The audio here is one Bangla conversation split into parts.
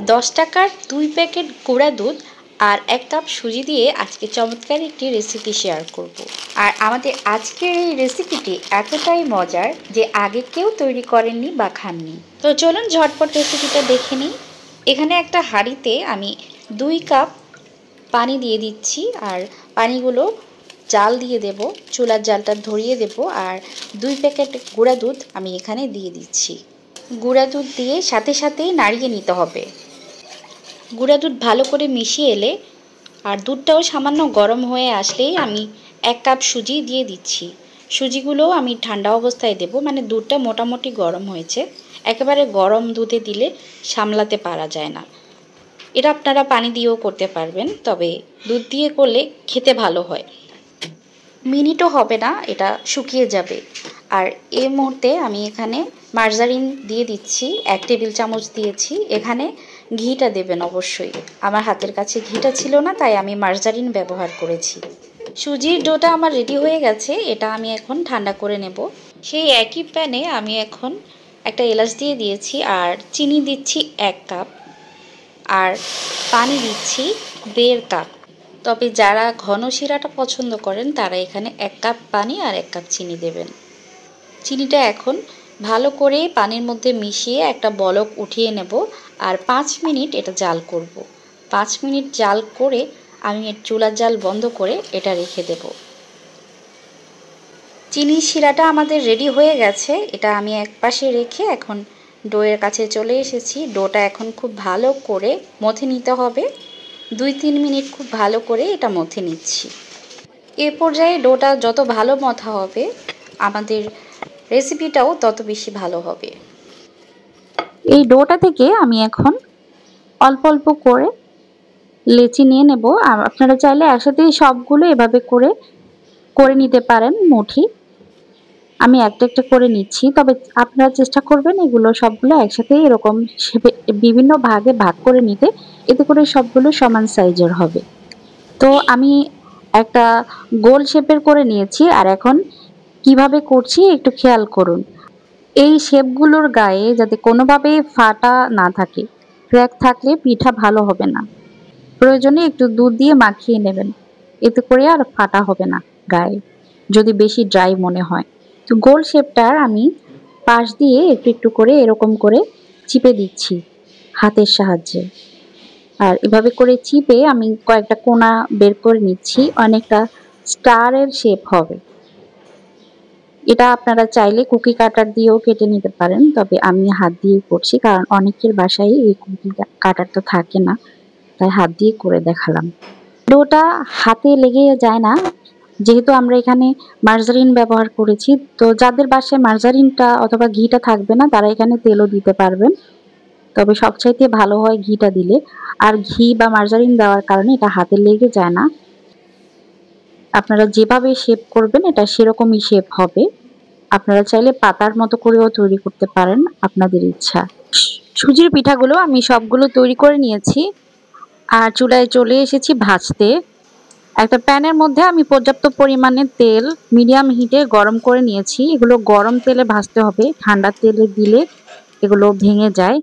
10 টাকার 2 প্যাকেট গুঁড়া দুধ আর 1 কাপ সুজি দিয়ে আজকে চমৎকার একটি রেসিপি শেয়ার করব। আর আমাদের আজকের এই রেসিপিটি এতটাই মজার যে আগে কেউ তৈরি করেননি বা খাননি। তো চলুন ঝটপট রেসিপিটা দেখে নিই। এখানে একটা হাঁড়িতে আমি 2 কাপ পানি দিয়ে দিচ্ছি আর পানিগুলো জাল দিয়ে দেব, চুলার জালটা ধরিয়ে দেব। আর 2 প্যাকেট গুঁড়া দুধ আমি এখানে দিয়ে দিচ্ছি। গুঁড়া দুধ দিয়ে সাথে সাথেই নাড়িয়ে নিতে হবে। গুঁড়া দুধ ভালো করে মিশিয়ে এলে আর দুধটাও সামান্য গরম হয়ে আসলেই আমি 1 কাপ সুজি দিয়ে দিচ্ছি। সুজিগুলো আমি ঠান্ডা অবস্থায় দেব, মানে দুধটা মোটামুটি গরম হয়েছে। একেবারে গরম দুধে দিলে সামলাতে পারা যায় না। এটা আপনারা পানি দিয়েও করতে পারবেন, তবে দুধ দিয়ে করলে খেতে ভালো হয়। মিনিটও হবে না, এটা শুকিয়ে যাবে। আর এই মুহূর্তে আমি এখানে মার্জারিন দিয়ে দিচ্ছি, 1 টেবিল চামচ দিয়েছি। এখানে ঘিটা দেবেন অবশ্যই। আমার হাতের কাছে ঘিটা ছিল না, তাই আমি মার্জারিন ব্যবহার করেছি। সুজির ডোটা আমার রেডি হয়ে গেছে, এটা আমি এখন ঠান্ডা করে নেব। সেই একই প্যানে আমি এখন একটা এলাচ দিয়ে দিয়েছি আর চিনি দিচ্ছি 1 কাপ আর পানি দিচ্ছি 1.5 কাপ। তবে যারা ঘন শিরাটা পছন্দ করেন তারা এখানে 1 কাপ পানি আর 1 কাপ চিনি দেবেন। চিনিটা এখন ভালো করে পানির মধ্যে মিশিয়ে একটা বলক উঠিয়ে নেব আর 5 মিনিট এটা জাল করব। 5 মিনিট জাল করে আমি চুলার জাল বন্ধ করে এটা রেখে দেব। চিনির শিরাটা আমাদের রেডি হয়ে গেছে, এটা আমি একপাশে রেখে এখন ডোয়ের কাছে চলে এসেছি। ডোটা এখন খুব ভালো করে মথে নিতে হবে। 2-3 মিনিট খুব ভালো করে এটা মথে নিচ্ছি। এ পর্যায়ে ডোটা যত ভালো মথা হবে আমাদের রেসিপিটাও তত বেশি ভালো হবে। এই ডোটা থেকে আমি এখন অল্প অল্প করে লেচি নিয়ে নেব। আর আপনারা চাইলে একসাথেই সবগুলো এভাবে করে নিতে পারেন মুঠি। আমি একটা একটা করে নিচ্ছি, তবে আপনারা চেষ্টা করবেন এগুলো সবগুলো একসাথে এরকম বিভিন্ন ভাগে ভাগ করে নিতে, এতে করে সবগুলো সমান সাইজের হবে। তো আমি একটা গোল শেপের করে নিয়েছি আর এখন কিভাবে করছি একটু খেয়াল করুন। এই শেপগুলোর গায়ে যাতে কোনোভাবে ফাটা না থাকে, ক্র্যাক থাকলে পিঠা ভালো হবে না। প্রয়োজনে একটু দুধ দিয়ে মাখিয়ে নেবেন, এতে করে আর ফাটা হবে না গায়ে, যদি বেশি ড্রাই মনে হয়। তো গোল শেপটার আমি পাশ দিয়ে একটু একটু করে এরকম করে চিপে দিচ্ছি হাতের সাহায্যে। আর এভাবে করে চিপে আমি কয়েকটা কোণা বের করে নিচ্ছি, অনেকটা স্টারের শেপ হবে। এটা আপনারা চাইলে কুকি কাটার দিয়েও কেটে নিতে পারেন, তবে আমি হাত দিয়ে করছি কারণ অনেকের বাসায় এই কুকি কাটার তো থাকে না, তাই হাত দিয়ে করে দেখালাম। ডোটা হাতে লেগে যায় না, যেহেতু আমরা এখানে মার্জারিন ব্যবহার করেছি। তো যাদের বাসায় মার্জারিনটা অথবা ঘিটা থাকবে না তারা এখানে তেলও দিতে পারবেন, তবে সবচাইতে ভালো হয় ঘিটা দিলে। আর ঘি বা মার্জারিন দেওয়ার কারণে এটা হাতে লেগে যায় না। আপনারা যেভাবে শেপ করবেন এটা সেরকমই শেপ হবে। আপনারা চাইলে পাতার মতো করেও তৈরি করতে পারেন, আপনাদের ইচ্ছা। সুজির পিঠাগুলো আমি সবগুলো তৈরি করে নিয়েছি আর চুলায় চলে এসেছি ভাজতে। একটা প্যানের মধ্যে আমি পর্যাপ্ত পরিমাণে তেল মিডিয়াম হিটে গরম করে নিয়েছি। এগুলো গরম তেলে ভাজতে হবে, ঠান্ডা তেলে দিলে এগুলো ভেঙে যায়।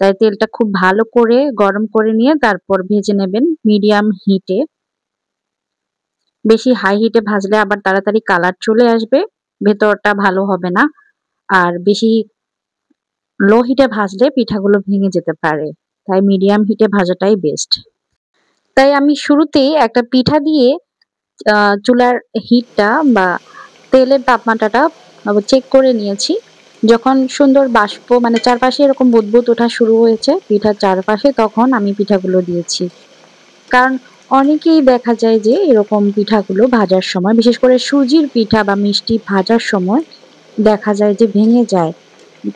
তাই তেলটা খুব ভালো করে গরম করে নিয়ে তারপর ভেজে নেবেন মিডিয়াম হিটে। বেশি হাই হিটে ভাজলে আবার তাড়াতাড়ি কালার চলে আসবে, ভেতরটা ভালো হবে না। আর বেশি লো হিটে ভাজলে পিঠাগুলো ভেঙে যেতে পারে, তাই মিডিয়াম হিটে ভাজাটাই বেস্ট। তাই আমি শুরুতেই একটা পিঠা দিয়ে চুলার হিটটা বা তেলের তাপমাত্রাটা চেক করে নিয়েছি। যখন সুন্দর বাষ্প মানে চারপাশে এরকম বুদবুদ ওঠা শুরু হয়েছে পিঠার চারপাশে, তখন আমি পিঠাগুলো দিয়েছি। কারণ অনেকেই দেখা যায় যে এরকম পিঠাগুলো ভাজার সময়, বিশেষ করে সুজির পিঠা বা মিষ্টি ভাজার সময় দেখা যায় যে ভেঙে যায়,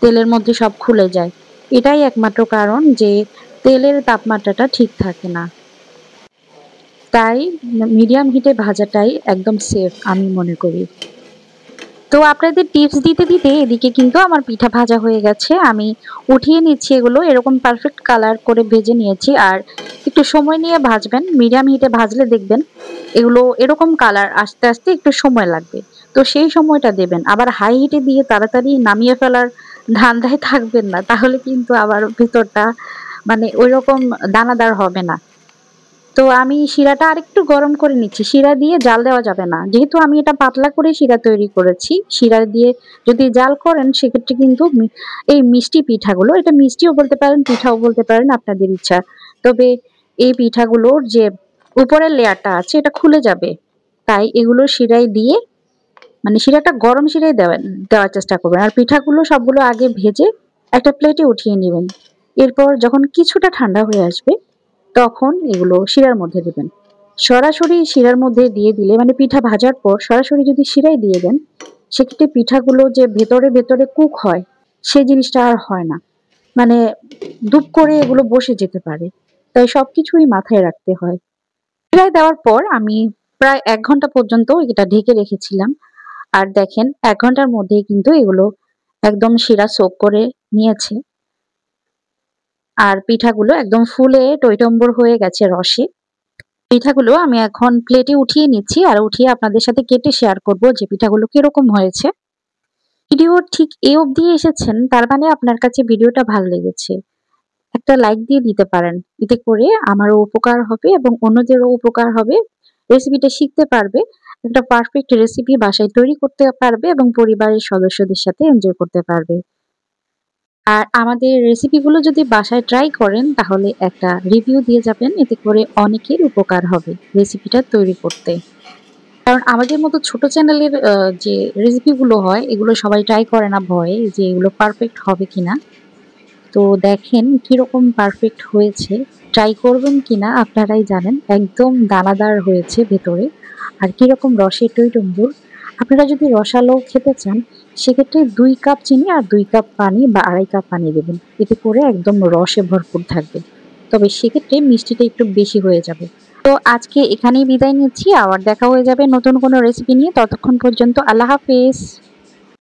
তেলের মধ্যে সব খুলে যায়। এটাই একমাত্র কারণ যে তেলের তাপমাত্রাটা ঠিক থাকে না। তাই মিডিয়াম হিটে ভাজাটাই একদম সেফ আমি মনে করি। তো আপনাদের টিপস দিতে দিতে এদিকে কিন্তু আমার পিঠা ভাজা হয়ে গেছে। আমি উঠিয়ে নিচ্ছি এগুলো, এরকম পারফেক্ট কালার করে ভেজে নিয়েছি। আর একটু সময় নিয়ে ভাজবেন, মিডিয়াম হিটে ভাজলে দেখবেন এগুলো এরকম কালার আস্তে আস্তে একটু সময় লাগবে, তো সেই সময়টা দেবেন। আবার হাই হিটে দিয়ে তাড়াতাড়ি নামিয়ে ফেলার ধান্দায় থাকবেন না, তাহলে কিন্তু আবার ভেতরটা মানে ওই রকম দানাদার হবে না। তো আমি শিরাটা আরেকটু গরম করে নিচ্ছি। শিরা দিয়ে জাল দেওয়া যাবে না। যেহেতু আমি এটা পাতলা করে শিরা তৈরি করেছি, শিরা দিয়ে যদি জাল করেন সেক্ষেত্রে কিন্তু এই মিষ্টি পিঠাগুলো, এটা মিষ্টিও বলতে পারেন, পিঠাও বলতে পারেন, আপনাদের ইচ্ছা। তবে এই পিঠাগুলোর যে উপরের লেয়ারটা আছে এটা খুলে যাবে। তাই এগুলো শিরায় দিয়ে, মানে শিরাটা গরম শিরায় দেওয়ার চেষ্টা করবেন। আর পিঠাগুলো সবগুলো আগে ভেজে একটা প্লেটে উঠিয়ে নিবেন। এরপর যখন কিছুটা ঠান্ডা হয়ে আসবে তখন এগুলো শিরার মধ্যে দিবেন। সরাসরি শিরার মধ্যে দিয়ে দিলে, মানে পিঠা ভাজার পর সরাসরি যদি শিরায় দিয়ে দেন, সেক্ষেত্রে পিঠাগুলো যে ভেতরে ভেতরে কুক হয় সেই জিনিসটা আর হয় না। মানে দুপ করে এগুলো বসে যেতে পারে। তাই সবকিছুই মাথায় রাখতে হয়। শিরায় দেওয়ার পর আমি প্রায় ১ ঘন্টা পর্যন্ত এটা ঢেকে রেখেছিলাম। আর দেখেন ১ ঘন্টার মধ্যেই কিন্তু এগুলো একদম শিরা সোক করে নিয়েছে। আর পিঠাগুলো একদম ফুলে টইটম্বুর হয়ে গেছে রসে। পিঠাগুলো আমি এখন প্লেটে উঠিয়ে নিচ্ছি আর উঠিয়ে আপনাদের সাথে কেটে শেয়ার করব যে পিঠাগুলো কিরকম হয়েছে। ভিডিও ঠিক এই অবধি এসেছেন তার মানে আপনার কাছে ভিডিওটা ভালো লেগেছে। একটা লাইক দিয়ে দিতে পারেন। এতে করে আমারও উপকার হবে এবং অন্যদেরও উপকার হবে। রেসিপিটা শিখতে পারবে। একটা পারফেক্ট রেসিপি বাসায় তৈরি করতে পারবে এবং পরিবারের সদস্যদের সাথে এনজয় করতে পারবে। আর আমাদের রেসিপিগুলো যদি বাসায় ট্রাই করেন তাহলে একটা রিভিউ দিয়ে যাবেন, এতে করে অনেকের উপকার হবে রেসিপিটা তৈরি করতে। কারণ আমাদের মতো ছোট চ্যানেলের যে রেসিপিগুলো হয় এগুলো সবাই ট্রাই করে না ভয়ে যে এগুলো পারফেক্ট হবে কিনা। তো দেখেন কিরকম পারফেক্ট হয়েছে, ট্রাই করবেন কিনা আপনারাই জানেন। একদম দানাদার হয়েছে ভেতরে আর কিরকম রসে টইটুম্বুর। আপনারা যদি রসালো খেতে চান সেক্ষেত্রে ২ কাপ চিনি আর ২ কাপ পানি বা ২.৫ কাপ পানি দেবেন, এতে করে একদম রসে ভরপুর থাকবে। তবে সেক্ষেত্রে মিষ্টিটা একটু বেশি হয়ে যাবে। তো আজকে এখানেই বিদায় নিচ্ছি, আবার দেখা হয়ে যাবে নতুন কোনো রেসিপি নিয়ে। ততক্ষণ পর্যন্ত আল্লাহ হাফেজ।